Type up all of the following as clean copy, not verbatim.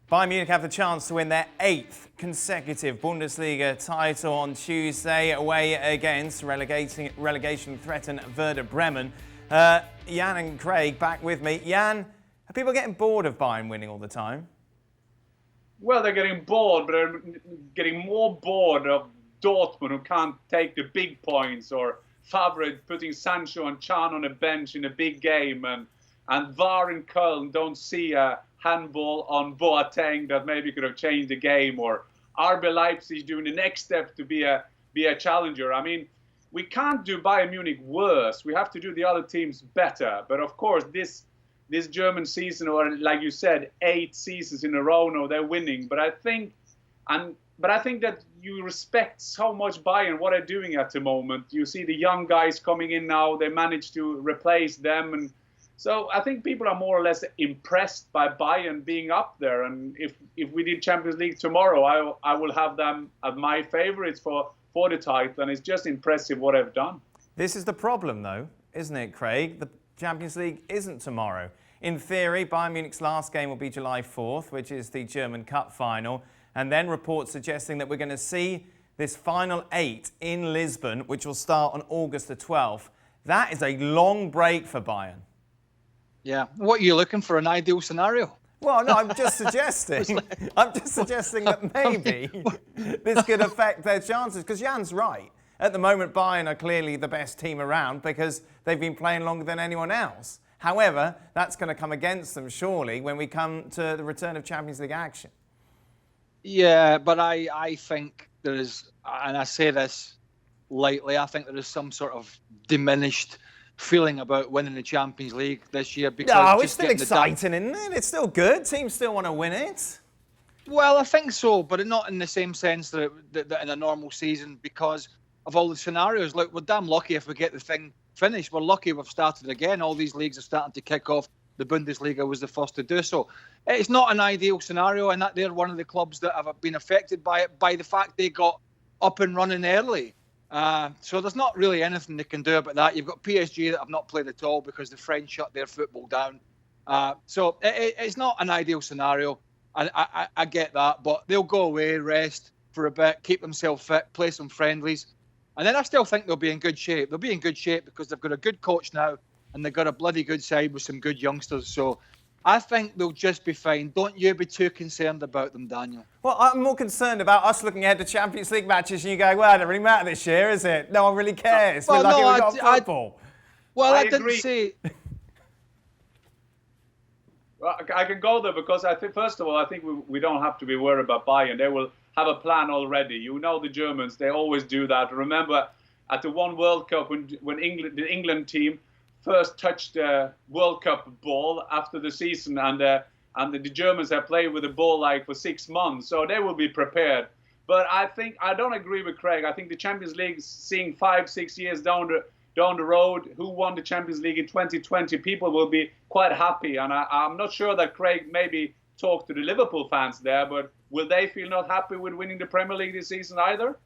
Bayern Munich have the chance to win their 8th consecutive Bundesliga title on Tuesday away against relegation-threatened Werder Bremen. Jan and Craig back with me. Jan, are people getting bored of Bayern winning all the time? Well, they're getting bored, but they're getting more bored of Dortmund, who can't take the big points, or Favre putting Sancho and Can on a bench in a big game, and VAR in Köln don't see a handball on Boateng that maybe could have changed the game, or RB Leipzig doing the next step to be a challenger. I mean, we can't do Bayern Munich worse. We have to do the other teams better. But of course, this German season, or like you said, 8 seasons in a row now, they're winning. But I think that you respect so much Bayern, what they're doing at the moment. You see the young guys coming in now. They managed to replace them. And so I think people are more or less impressed by Bayern being up there. And if we did Champions League tomorrow, I will have them as my favorites for the title. And it's just impressive what they've done. This is the problem, though, isn't it, Craig? The Champions League isn't tomorrow. In theory, Bayern Munich's last game will be July 4th, which is the German Cup final. And then reports suggesting that we're going to see this final 8 in Lisbon, which will start on August the 12th. That is a long break for Bayern. Yeah. What are you looking for, an ideal scenario? Well, no, I'm just suggesting. I'm just suggesting that maybe this could affect their chances. Because Jan's right. At the moment, Bayern are clearly the best team around because they've been playing longer than anyone else. However, that's going to come against them, surely, when we come to the return of Champions League action. Yeah, but I think there is, and I say this lightly, I think there is some sort of diminished feeling about winning the Champions League this year. Because no, it's still exciting, isn't it? It's still good. Teams still want to win it. Well, I think so, but not in the same sense that in a normal season, because of all the scenarios. Look, we're damn lucky if we get the thing finished. We're lucky we've started again. All these leagues are starting to kick off. The Bundesliga was the first to do so. It's not an ideal scenario, and that they're one of the clubs that have been affected by it, by the fact they got up and running early. So there's not really anything they can do about that. You've got PSG that have not played at all because the French shut their football down. So it's not an ideal scenario. I get that, but they'll go away, rest for a bit, keep themselves fit, play some friendlies. And then I still think they'll be in good shape. They'll be in good shape because they've got a good coach now, and they've got a bloody good side with some good youngsters. So I think they'll just be fine. Don't you be too concerned about them, Daniel. Well, I'm more concerned about us looking ahead to Champions League matches and you go, well, it doesn't really matter this year, is it? No one really cares. Well, We're lucky we've got football. I didn't say... Well, I can go there because I think, first of all, I think we don't have to be worried about Bayern. They will have a plan already. You know the Germans, they always do that. Remember, at the one World Cup, when the England team first touched the World Cup ball after the season, and the Germans have played with the ball like for 6 months, so they will be prepared. But I don't agree with Craig. I think the Champions League, seeing 5-6 years down the road, who won the Champions League in 2020, people will be quite happy. And I'm not sure that Craig maybe talked to the Liverpool fans there, but will they feel not happy with winning the Premier League this season either?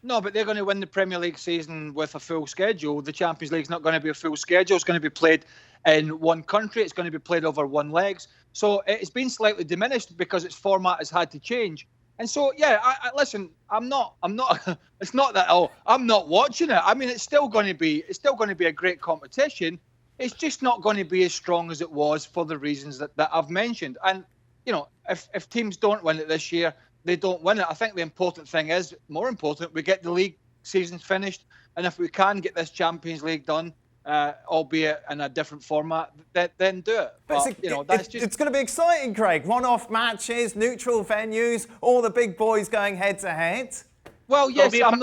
No, but they're going to win the Premier League season with a full schedule. The Champions League's not going to be a full schedule. It's going to be played in one country. It's going to be played over one legs. So it's been slightly diminished because its format has had to change. And so, yeah, listen, I'm not, it's not that, I'm not watching it. I mean, it's still going to be a great competition. It's just not going to be as strong as it was for the reasons that I've mentioned. And, you know, if teams don't win it this year, they don't win it. I think the important thing is, more important, we get the league season finished. And if we can get this Champions League done, albeit in a different format, then do it. But, it's going to be exciting, Craig. One-off matches, neutral venues, all the big boys going head-to-head. Well, yes, I'm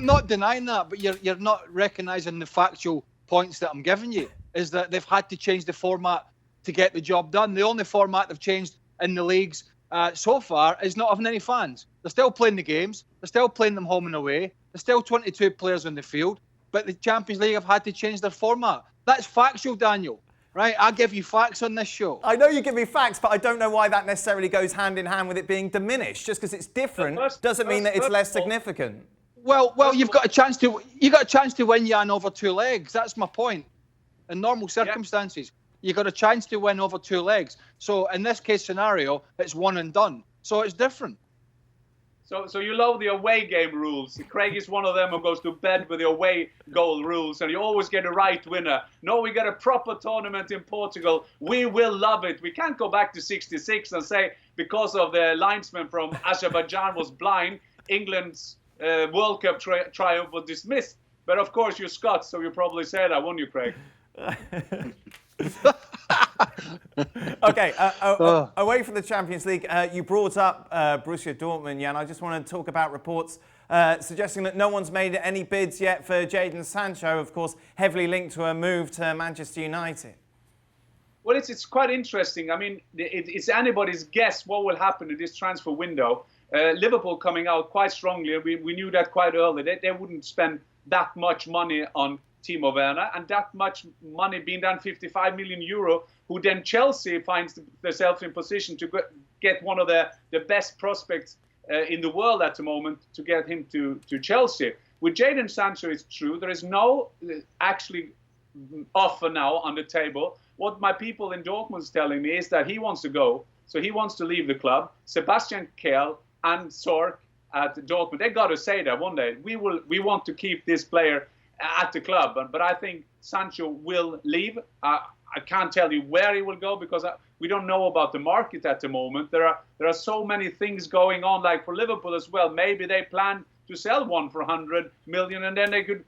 not denying that, but you're not recognising the factual points that I'm giving you. Is that they've had to change the format to get the job done. The only format they've changed in the leagues so far is not having any fans. They're still playing the games. They're still playing them home and away. There's still 22 players on the field. But the Champions League have had to change their format. That's factual, Daniel. Right? I give you facts on this show. I know you give me facts, but I don't know why that necessarily goes hand in hand with it being diminished. Just because it's different doesn't mean that it's less significant. Well, you've got a chance to win, Jan, over 2 legs. That's my point. In normal circumstances, You got a chance to win over 2 legs. So in this case scenario, it's one and done. So it's different. So you love the away game rules. Craig is one of them who goes to bed with the away goal rules, and you always get a right winner. No, we got a proper tournament in Portugal. We will love it. We can't go back to 66 and say because of the linesman from Azerbaijan was blind, England's World Cup triumph was dismissed. But of course you're Scots, so you probably say that, won't you, Craig? Okay, away from the Champions League, you brought up Borussia Dortmund, Jan. I just want to talk about reports suggesting that no one's made any bids yet for Jadon Sancho, of course, heavily linked to a move to Manchester United. Well, it's quite interesting. I mean, it's anybody's guess what will happen in this transfer window. Liverpool coming out quite strongly. We knew that quite early. They wouldn't spend that much money on Timo Werner, and that much money being done, 55 million euro, who then Chelsea finds themselves in position to get one of the best prospects in the world at the moment to get him to Chelsea. With Jadon Sancho, it's true. There is no actually offer now on the table. What my people in Dortmund is telling me is that he wants to go. So he wants to leave the club. Sebastian Kehl and Sorg at Dortmund, they got to say that one day. We want to keep this player at the club, but I think Sancho will leave. I can't tell you where he will go because we don't know about the market at the moment. There are so many things going on, like for Liverpool as well. Maybe they plan to sell one for 100 million, and then they could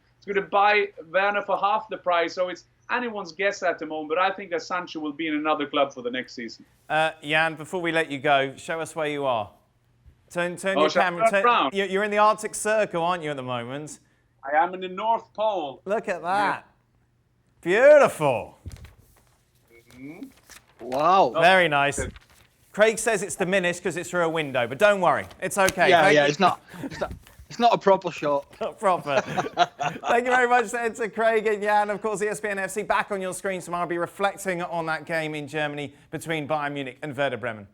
buy Werner for half the price. So it's anyone's guess at the moment. But I think that Sancho will be in another club for the next season. Jan, before we let you go, show us where you are. Turn your camera. You're in the Arctic Circle, aren't you, at the moment? I am in the North Pole. Look at that. Yeah. Beautiful. Mm-hmm. Wow. Very nice. Craig says it's diminished because it's through a window, but don't worry. It's okay. Yeah, it's not a proper shot. Not proper. Thank you very much to Craig and Jan. Of course, ESPN FC back on your screen tomorrow. I'll be reflecting on that game in Germany between Bayern Munich and Werder Bremen.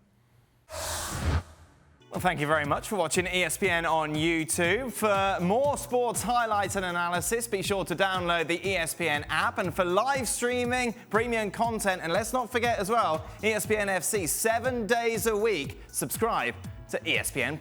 Well, thank you very much for watching ESPN on YouTube. For more sports highlights and analysis, be sure to download the ESPN app. And for live streaming, premium content, and let's not forget as well, ESPN FC 7 days a week. Subscribe to ESPN+.